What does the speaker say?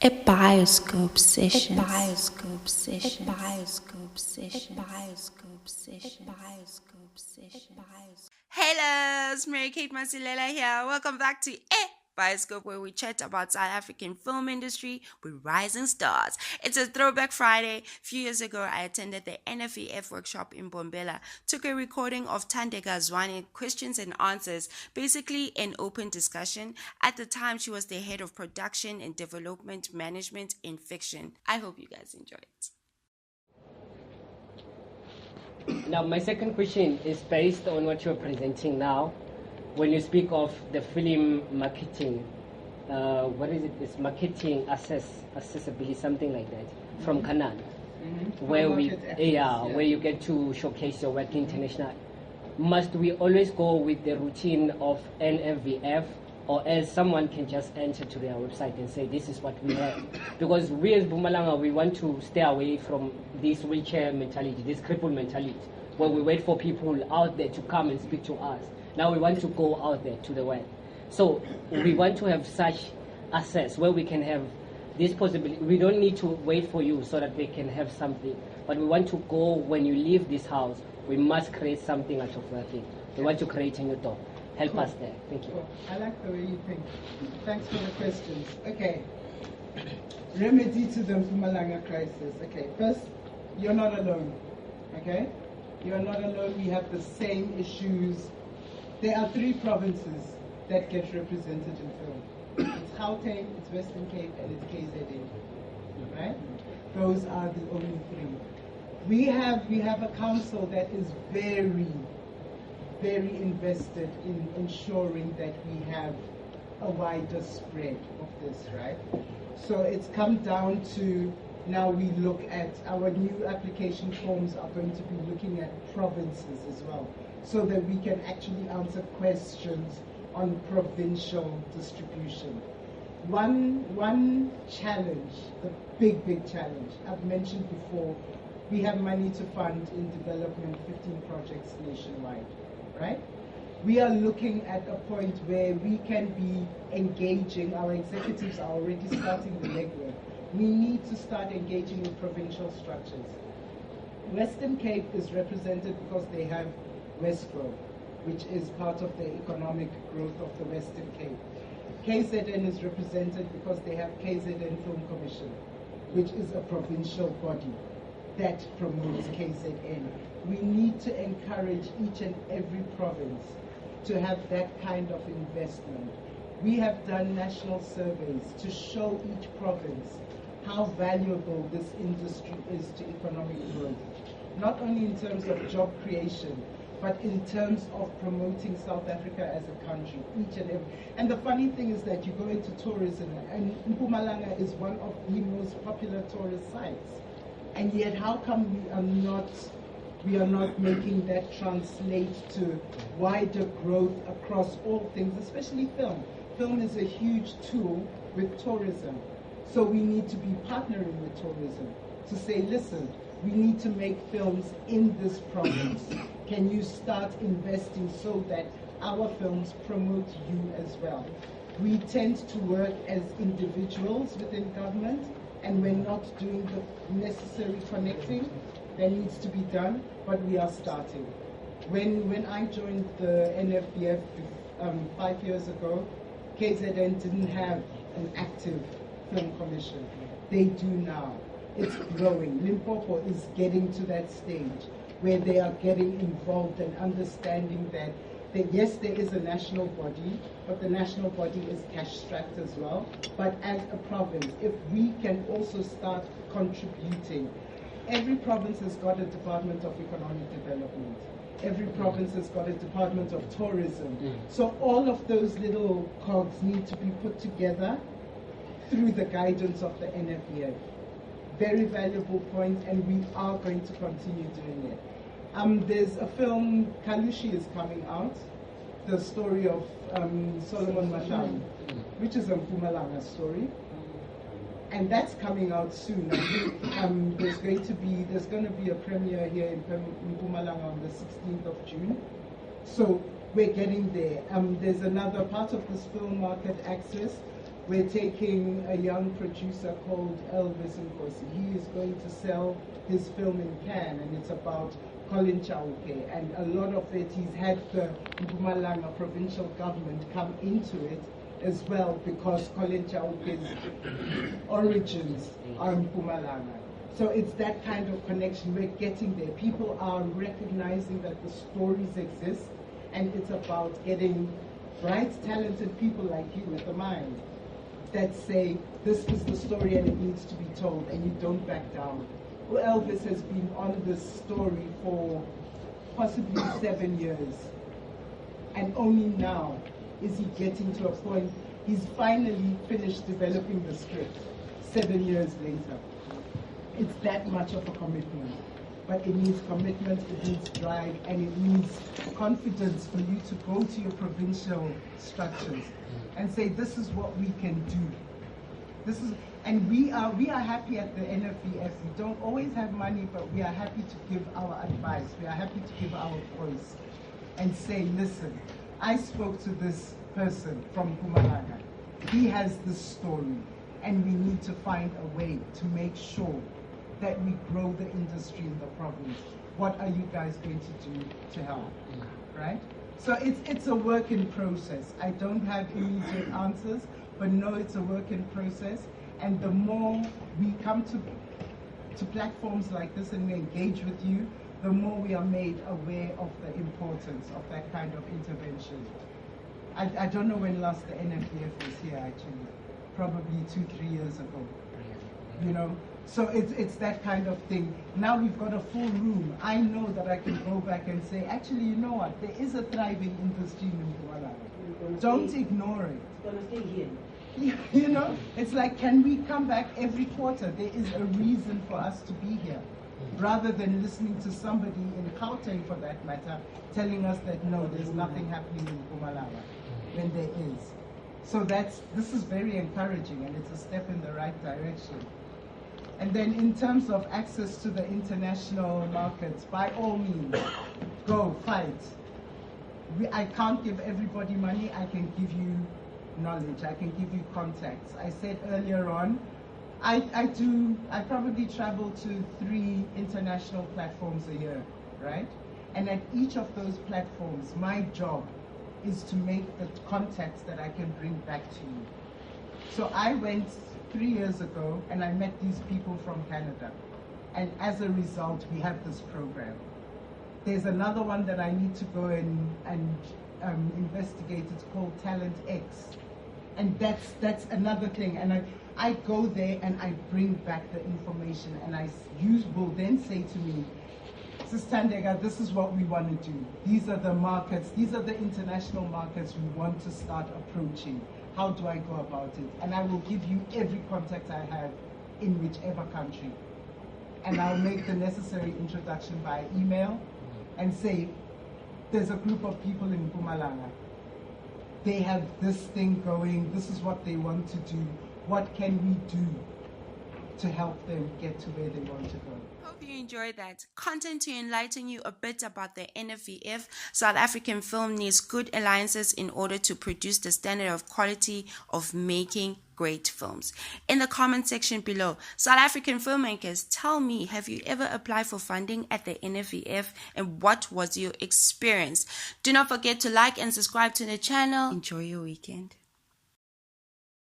Ebioscope session. Ebioscope session. Ebioscope session. Ebioscope session. Ebioscope session. Hello, it's Mary Kate Masilela here. Welcome back to Ebioscope, where we chat about South African film industry with rising stars. It's a throwback Friday. A few years ago, I attended the NFVF workshop in Mbombela, took a recording of Thandeka Zwane questions and answers, basically an open discussion. At the time, she was the head of production and development management in fiction. I hope you guys enjoy it. Now, my second question is based on what you're presenting now. When you speak of the film marketing, what is it? It's marketing accessibility, something like that, from Canaan, where where you get to showcase your work internationally. Must we always go with the routine of NFVF, or else someone can just enter to their website and say this is what we have? Because we as Mpumalanga, we want to stay away from this wheelchair mentality, this crippled mentality, where we wait for people out there to come and speak to us. Now we want to go out there to the world. So we want to have such access where we can have this possibility. We don't need to wait for you so that they can have something. But we want to go, when you leave this house, we must create something out of working. We want to create a new door. Help us there. Thank you. Cool. I like the way you think. Thanks for the questions. Okay. Remedy to the Mpumalanga crisis. Okay. First, you're not alone. Okay? You're not alone. We have the same issues. There are 3 provinces that get represented in film. It's Gauteng, it's Western Cape, and it's KZN. Right? Those are the only 3. We have a council that is very, very invested in ensuring that we have a wider spread of this, right? So it's come down to, now we look at our new application forms are going to be looking at provinces as well, so that we can actually answer questions on provincial distribution. One challenge, the big challenge, I've mentioned before, we have money to fund in development 15 projects nationwide, right? We are looking at a point where we can be engaging, our executives are already starting the legwork. We need to start engaging in provincial structures. Western Cape is represented because they have Westgrove, which is part of the economic growth of the Western Cape. KZN is represented because they have KZN Film Commission, which is a provincial body that promotes KZN. We need to encourage each and every province to have that kind of investment. We have done national surveys to show each province how valuable this industry is to economic growth, not only in terms of job creation, but in terms of promoting South Africa as a country, each and every. And the funny thing is that you go into tourism, and Mpumalanga is one of the most popular tourist sites. And yet, how come we are not making that translate to wider growth across all things, especially film? Film is a huge tool with tourism. So we need to be partnering with tourism to say, listen, we need to make films in this province. Can you start investing so that our films promote you as well? We tend to work as individuals within government, and we're not doing the necessary connecting that needs to be done, but we are starting. When I joined the NFVF 5 years ago, KZN didn't have an active film commission. They do now. It's growing. Limpopo is getting to that stage where they are getting involved and understanding that yes, there is a national body, but the national body is cash-strapped as well. But as a province, if we can also start contributing, every province has got a Department of Economic Development. Every province has got a Department of Tourism. So all of those little cogs need to be put together through the guidance of the NFVF. Very valuable point, and we are going to continue doing it. There's a film, Kalushi is coming out, the story of Solomon Mahlangu, which is a Mpumalanga story. And that's coming out soon. I think there's going to be a premiere here in Mpumalanga on the 16th of June. So we're getting there. There's another part of this film, Market Access. We're taking a young producer called llzTitan. He is going to sell his film in Cannes, and it's about Colin Chauke. And a lot of it, he's had the Mpumalanga provincial government come into it as well, because Colin Chauke's origins are in Mpumalanga. So it's that kind of connection. We're getting there. People are recognizing that the stories exist, and it's about getting bright, talented people like you with the mind that say, this is the story and it needs to be told, and you don't back down. Well, Elvis has been on this story for possibly 7 years, and only now is he getting to a point, he's finally finished developing the script 7 years later. It's that much of a commitment. But it needs commitment, it needs drive, and it needs confidence for you to go to your provincial structures and say, this is what we can do. And we are happy at the NFVF. We don't always have money, but we are happy to give our advice. We are happy to give our voice and say, listen, I spoke to this person from Mpumalanga. He has this story, and we need to find a way to make sure that we grow the industry in the province. What are you guys going to do to help, right? So it's a work in process. I don't have immediate answers, but no, it's a work in process. And the more we come to platforms like this and we engage with you, the more we are made aware of the importance of that kind of intervention. I don't know when last the NFVF was here, actually. Probably 2-3 years ago. You know? So it's that kind of thing. Now we've got a full room. I know that I can go back and say, actually, you know what? There is a thriving industry in Mpumalanga. Don't ignore it. It's going to stay here. You know? It's like, can we come back every quarter? There is a reason for us to be here. Rather than listening to somebody in Gauteng, for that matter, telling us that no, there's nothing happening in Mpumalanga, when there is. So this is very encouraging, and it's a step in the right direction. And then in terms of access to the international markets, by all means, go fight. I can't give everybody money, I can give you knowledge, I can give you contacts. I said earlier on, I probably travel to 3 international platforms a year, right? And at each of those platforms, my job is to make the contacts that I can bring back to you. So I went 3 years ago and I met these people from Canada. And as a result, we have this program. There's another one that I need to go and investigate. It's called Talent X. And that's another thing. And I go there and I bring back the information, and you will then say to me, Sis Thandeka, this is what we want to do. These are the markets, these are the international markets we want to start approaching. How do I go about it? And I will give you every contact I have in whichever country. And I'll make the necessary introduction by email and say, there's a group of people in Mpumalanga. They have this thing going, this is what they want to do. What can we do to help them get to where they want to go? Hope you enjoyed that content to enlighten you a bit about the NFVF. South African film needs good alliances in order to produce the standard of quality of making great films. In the comment section below, South African filmmakers, tell me, have you ever applied for funding at the NFVF, and what was your experience? Do not forget to like and subscribe to the channel. Enjoy your weekend.